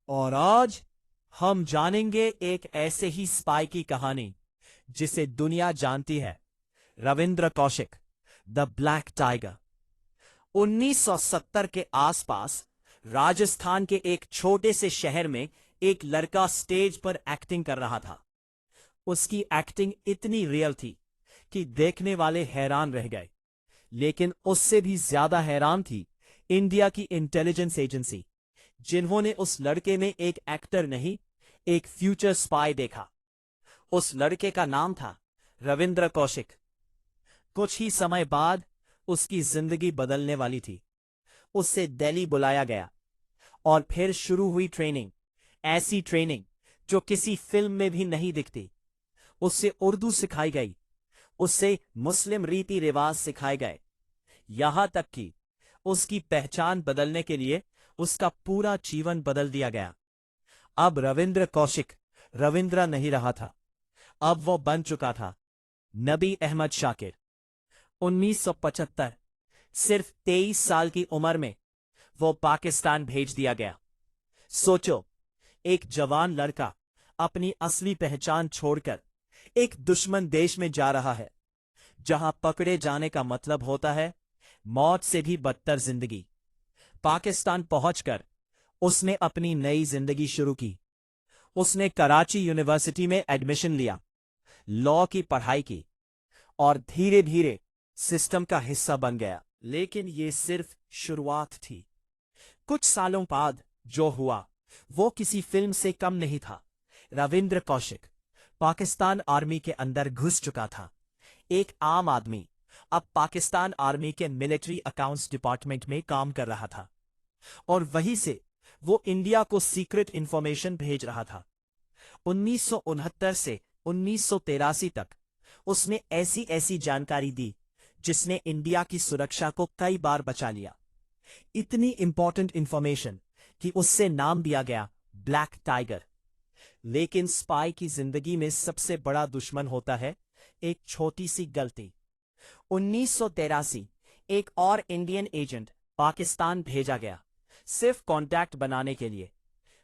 और आज हम जानेंगे एक ऐसे ही स्पाई की कहानी जिसे दुनिया जानती है। Ravindra Kaushik, the black tiger. 1970 के आसपास राजस्थान के एक छोटे से शहर में एक लड़का स्टेज पर एक्टिंग कर रहा था। उसकी एक्टिंग इतनी रियल थी कि देखने वाले हैरान रह गए, लेकिन उससे भी ज्यादा हैरान थी इंडिया की इंटेलिजेंस एजेंसी, जिन्होंने उस लड़के में एक एक्टर नहीं, एक फ्यूचर स्पाई देखा। उस लड़के का नाम था रविंद्र कौशिक। कुछ ही समय बाद उसकी जिंदगी बदलने वाली थी। उससे दिल्ली बुलाया गया और फिर शुरू हुई ट्रेनिंग, ऐसी ट्रेनिंग जो किसी फिल्म में भी नहीं दिखती। उससे उर्दू सिखाई गई, उससे मुस्लिम रीति रिवाज सिखाए गए, यहां तक कि उसकी पहचान बदलने के लिए उसका पूरा जीवन बदल दिया गया। अब रविंद्र कौशिक रविंद्र नहीं रहा था, अब वो बन चुका था नबी अहमद शाकिर। 1975, सिर्फ 23 साल की उम्र में वो पाकिस्तान भेज दिया गया। सोचो, एक जवान लड़का अपनी असली पहचान छोड़कर एक दुश्मन देश में जा रहा है, जहां पकड़े जाने का मतलब होता है मौत से भी बदतर जिंदगी। पाकिस्तान पहुंचकर उसने अपनी नई जिंदगी शुरू की। उसने कराची यूनिवर्सिटी में एडमिशन लिया, लॉ की पढ़ाई की और धीरे धीरे सिस्टम का हिस्सा बन गया। लेकिन ये सिर्फ शुरुआत थी। कुछ सालों बाद जो हुआ वो किसी फिल्म से कम नहीं था। रविंद्र कौशिक पाकिस्तान आर्मी के अंदर घुस चुका था। एक आम आदमी अब पाकिस्तान आर्मी के मिलिट्री अकाउंट्स डिपार्टमेंट में काम कर रहा था और वहीं से वो इंडिया को सीक्रेट इंफॉर्मेशन भेज रहा था। 1969 से 1983 तक उसने ऐसी ऐसी जानकारी दी जिसने इंडिया की सुरक्षा को कई बार बचा लिया। इतनी इंपॉर्टेंट इंफॉर्मेशन कि उससे नाम दिया गया ब्लैक टाइगर। लेकिन स्पाई की जिंदगी में सबसे बड़ा दुश्मन होता है एक छोटी सी गलती। 1983 एक और इंडियन एजेंट पाकिस्तान भेजा गया, सिर्फ कांटेक्ट बनाने के लिए।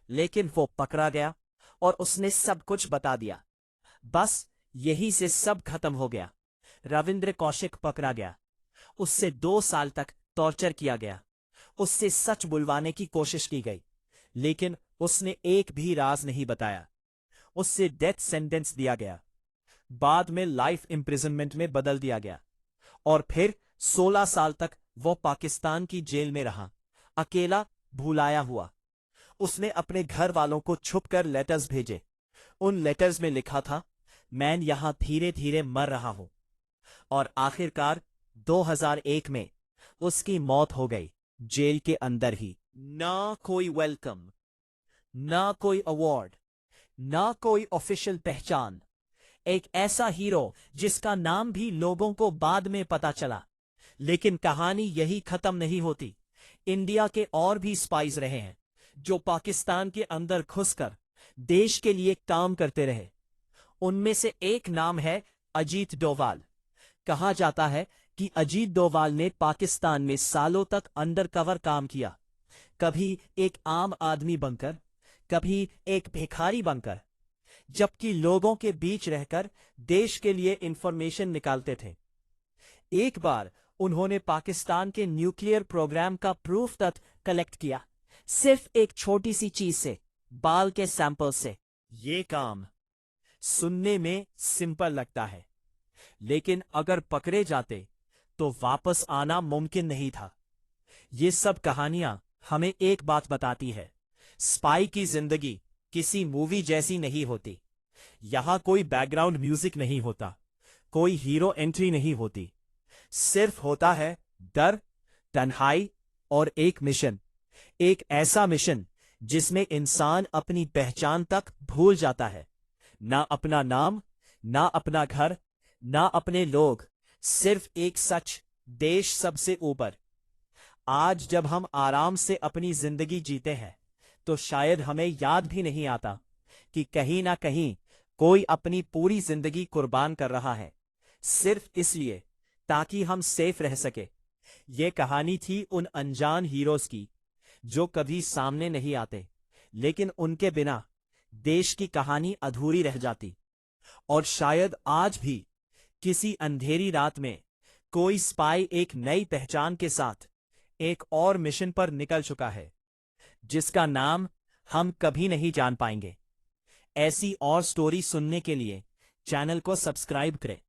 लेकिन वो पकड़ा गया और उसने सब कुछ बता दिया। बस यही से सब खत्म हो गया। रविंद्र कौशिक पकड़ा गया, उससे 2 साल तक टॉर्चर किया गया, उससे सच बुलवाने की कोशिश की गई, लेकिन उसने एक भी राज नहीं बताया। उससे डेथ सेंटेंस दिया गया, बाद में लाइफ इम्प्रिजनमेंट में बदल दिया गया और फिर 16 साल तक वो पाकिस्तान की जेल में रहा, अकेला, भुलाया हुआ। उसने अपने घर वालों को छुपकर लेटर्स भेजे। उन लेटर्स में लिखा था, मैं यहां धीरे धीरे मर रहा हूं। और आखिरकार 2001 में उसकी मौत हो गई, जेल के अंदर ही। ना कोई वेलकम, ना कोई अवार्ड, ना ऑफिशियल ऑफिशियल पहचान। एक ऐसा हीरो जिसका नाम भी लोगों को बाद में पता चला। लेकिन कहानी यही खत्म नहीं होती। इंडिया के और भी स्पाइस रहे हैं जो पाकिस्तान के अंदर घुसकर देश के लिए काम करते रहे। उनमें से एक नाम है अजीत डोभाल। कहा जाता है कि अजीत डोभाल ने पाकिस्तान में सालों तक अंडर कवर काम किया, कभी एक आम आदमी बनकर, कभी एक भिखारी बनकर, जबकि लोगों के बीच रहकर देश के लिए इंफॉर्मेशन निकालते थे। एक बार उन्होंने पाकिस्तान के न्यूक्लियर प्रोग्राम का प्रूफ तक कलेक्ट किया, सिर्फ एक छोटी सी चीज से, बाल के सैंपल से। ये काम सुनने में सिंपल लगता है, लेकिन अगर पकड़े जाते तो वापस आना मुमकिन नहीं था। ये सब कहानियां हमें एक बात बताती है, स्पाई की जिंदगी किसी मूवी जैसी नहीं होती। यहां कोई बैकग्राउंड म्यूजिक नहीं होता, कोई हीरो एंट्री नहीं होती। सिर्फ होता है डर, तन्हाई और एक मिशन। एक ऐसा मिशन जिसमें इंसान अपनी पहचान तक भूल जाता है। ना अपना नाम, ना अपना घर, ना अपने लोग, सिर्फ एक सच, देश सबसे ऊपर। आज जब हम आराम से अपनी जिंदगी जीते हैं तो शायद हमें याद भी नहीं आता कि कहीं ना कहीं कोई अपनी पूरी जिंदगी कुर्बान कर रहा है, सिर्फ इसलिए ताकि हम सेफ रह सके। ये कहानी थी उन अनजान हीरोज की जो कभी सामने नहीं आते, लेकिन उनके बिना देश की कहानी अधूरी रह जाती। और शायद आज भी किसी अंधेरी रात में कोई स्पाई एक नई पहचान के साथ एक और मिशन पर निकल चुका है, जिसका नाम हम कभी नहीं जान पाएंगे। ऐसी और स्टोरी सुनने के लिए चैनल को सब्सक्राइब करें।